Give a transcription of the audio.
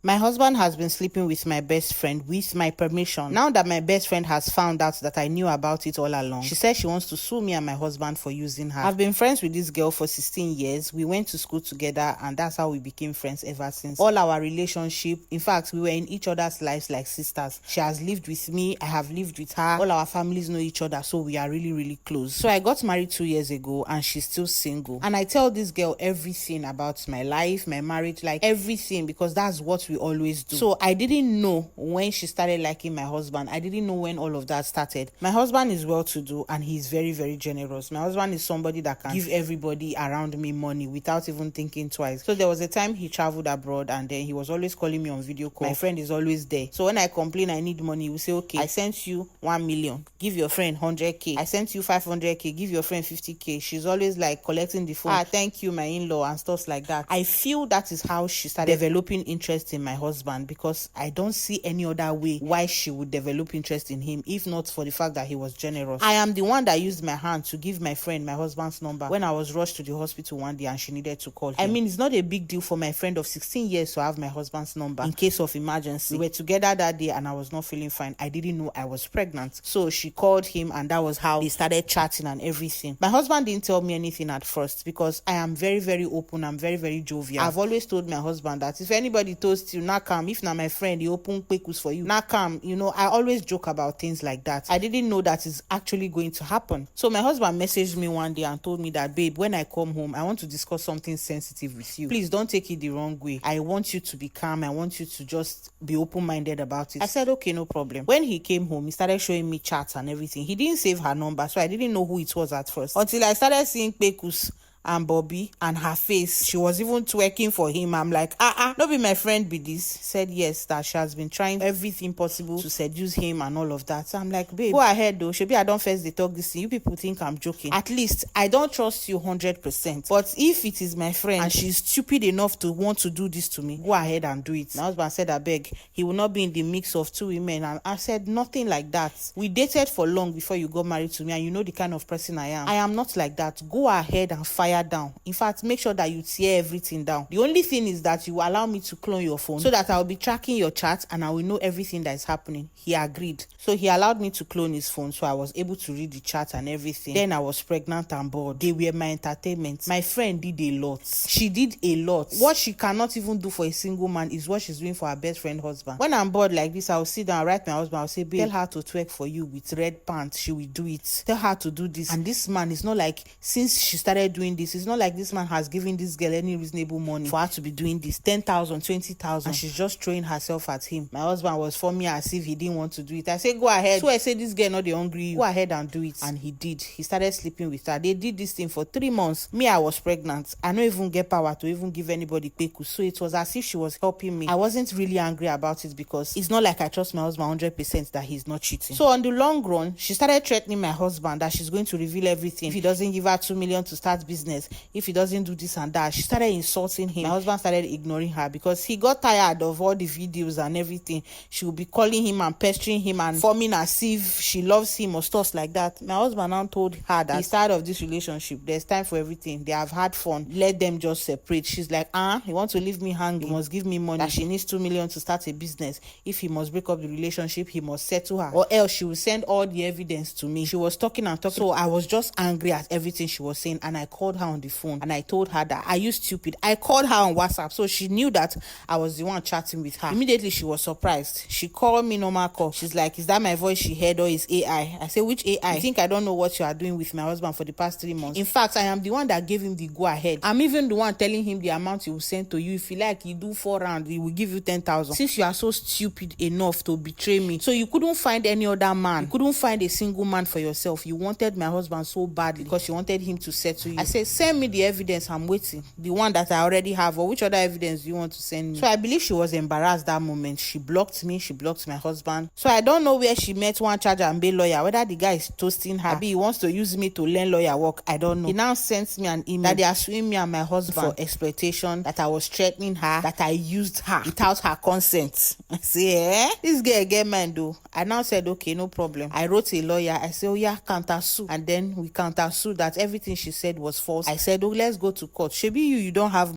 My husband has been sleeping with my best friend with my permission. Now that my best friend has found out that I knew about it all along, she says she wants to sue me and my husband for using her. I've been friends with this girl for 16 years. We went to school together and that's how we became friends ever since. All our relationship, in fact, we were in each other's lives like sisters. She has lived with me, I have lived with her. All our families know each other, so we are really close. So I got married 2 years ago and she's still single. And I tell this girl everything about my life, my marriage, like everything, because that's what we always do. So I didn't know when she started liking my husband. I didn't know when all of that started. My husband is well-to-do and he's very generous. My husband is somebody that can give everybody around me money without even thinking twice. So there was a time he traveled abroad and then he was always calling me on video call. My friend is always there. So when I complain I need money, he will say, okay, I sent you 1 million, give your friend 100k. I sent you 500k, give your friend 50k. She's always like collecting the phone. Thank you, my in-law, and stuff like that. I feel that is how she started developing interest in my husband, because I don't see any other way why she would develop interest in him if not for the fact that he was generous. I am the one that used my hand to give my friend my husband's number when I was rushed to the hospital one day and she needed to call him. I mean, it's not a big deal for my friend of 16 years to have my husband's number in case of emergency. We were together that day and I was not feeling fine. I didn't know I was pregnant. So she called him and that was how they started chatting and everything. My husband didn't tell me anything at first because I am very open. I'm very jovial. I've always told my husband that if anybody toast you, now come. If not my friend, he open quikus for you. Now come. You know, I always joke about things like that. I didn't know that is actually going to happen. So my husband messaged me one day and told me that, babe, when I come home, I want to discuss something sensitive with you. Please don't take it the wrong way. I want you to be calm. I want you to just be open-minded about it. I said, okay, no problem. When he came home, he started showing me chats and everything. He didn't save her number, so I didn't know who it was at first. Until I started seeing Kpekus and Bobby and her face. She was even twerking for him. I'm like, no be my friend be this. Said yes, that she has been trying everything possible to seduce him and all of that. So I'm like, babe, go ahead though. Shebi I don't first they talk this thing. You people think I'm joking. At least I don't trust you 100%. But if it is my friend and she's stupid enough to want to do this to me, go ahead and do it. My husband said, I beg, he will not be in the mix of two women. And I said, nothing like that. We dated for long before you got married to me and you know the kind of person I am. I am not like that. Go ahead and fire down. In fact, make sure that you tear everything down. The only thing is that you allow me to clone your phone so that I'll be tracking your chat and I will know everything that is happening. He agreed. So he allowed me to clone his phone so I was able to read the chat and everything. Then I was pregnant and bored. They were my entertainment. My friend did a lot. She did a lot. What she cannot even do for a single man is what she's doing for her best friend husband. When I'm bored like this, I'll sit down and write my husband. I'll say, babe, tell her to twerk for you with red pants. She will do it. Tell her to do this. And this man is not like, since she started doing this, it's not like this man has given this girl any reasonable money for her to be doing this. 10,000, 20,000, and she's just throwing herself at him. My husband was for me as if he didn't want to do it. I said, go ahead. So I said, this girl not the hungry. Go ahead and do it. And he did. He started sleeping with her. They did this thing for 3 months. Me, I was pregnant. I don't even get power to even give anybody kpeku. So it was as if she was helping me. I wasn't really angry about it because it's not like I trust my husband 100% that he's not cheating. So on the long run, she started threatening my husband that she's going to reveal everything. If he doesn't give her 2 million to start business, if he doesn't do this and that, she started insulting him. My husband started ignoring her because he got tired of all the videos and everything. She would be calling him and pestering him and forming as if she loves him or stuff like that. My husband now told her that he's tired of this relationship. There's time for everything. They have had fun. Let them just separate. She's like, he wants to leave me hanging. He must give me money. That she needs 2 million to start a business. If he must break up the relationship, he must settle her, or else she will send all the evidence to me. She was talking and talking. So I was just angry at everything she was saying, and I called her on the phone and I told her that, are you stupid? I called her on WhatsApp, so she knew that I was the one chatting with her. Immediately she was surprised. She called me normal call. She's like, is that my voice she heard or is AI? I said, which AI? You think I don't know what you are doing with my husband for the past 3 months? In fact, I am the one that gave him the go ahead. I'm even the one telling him the amount he will send to you. If you like, you do 4 rounds, he will give you 10,000. Since you are so stupid enough to betray me, so you couldn't find any other man, you couldn't find a single man for yourself. You wanted my husband so badly because you wanted him to settle you. I said, send me the evidence. I'm waiting. The one that I already have, or which other evidence do you want to send me? So I believe she was embarrassed that moment. She blocked me. She blocked my husband. So I don't know where she met one charge and bail lawyer, whether the guy is toasting her, maybe he wants to use me to learn lawyer work. I don't know. He now sent me an email that they are suing me and my husband for exploitation, that I was threatening her, that I used her without her consent. I say, this girl get mine though. I now said, okay, no problem. I wrote a lawyer. I said, oh yeah, counter sue. And then we counter sue that everything she said was false. I said, oh, let's go to court. Shebi you don't have